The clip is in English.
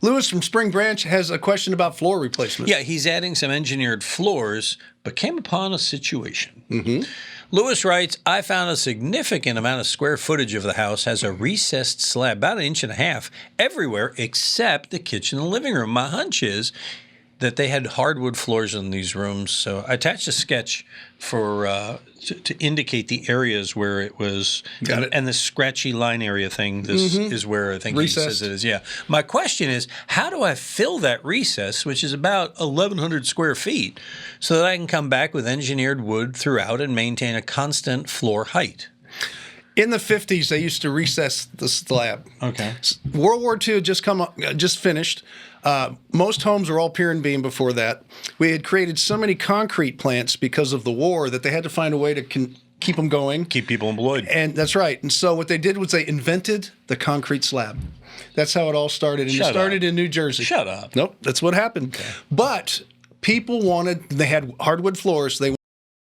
Lewis from Spring Branch has a question about floor replacement. Yeah, he's adding some engineered floors, but came upon a situation. Lewis writes, I found a significant amount of square footage of the house has a recessed slab, about 1.5 inches, everywhere except the kitchen and living room. My hunch is that they had hardwood floors in these rooms. So I attached a sketch for to indicate the areas where it was. Got it. And the scratchy line area thing, this is where I think Recessed. he says it is. Yeah. My question is, how do I fill that recess, which is about 1,100 square feet, so that I can come back with engineered wood throughout and maintain a constant floor height? In the 50s, they used to recess the slab. Okay. World War II had just finished. Most homes were all pier and beam before that. We had created so many concrete plants because of the war that they had to find a way to keep them going. Keep people employed. And that's right. And so what they did was they invented the concrete slab. That's how it all started. And it started in New Jersey. Shut up. Nope, that's what happened. Okay. But people they had hardwood floors. They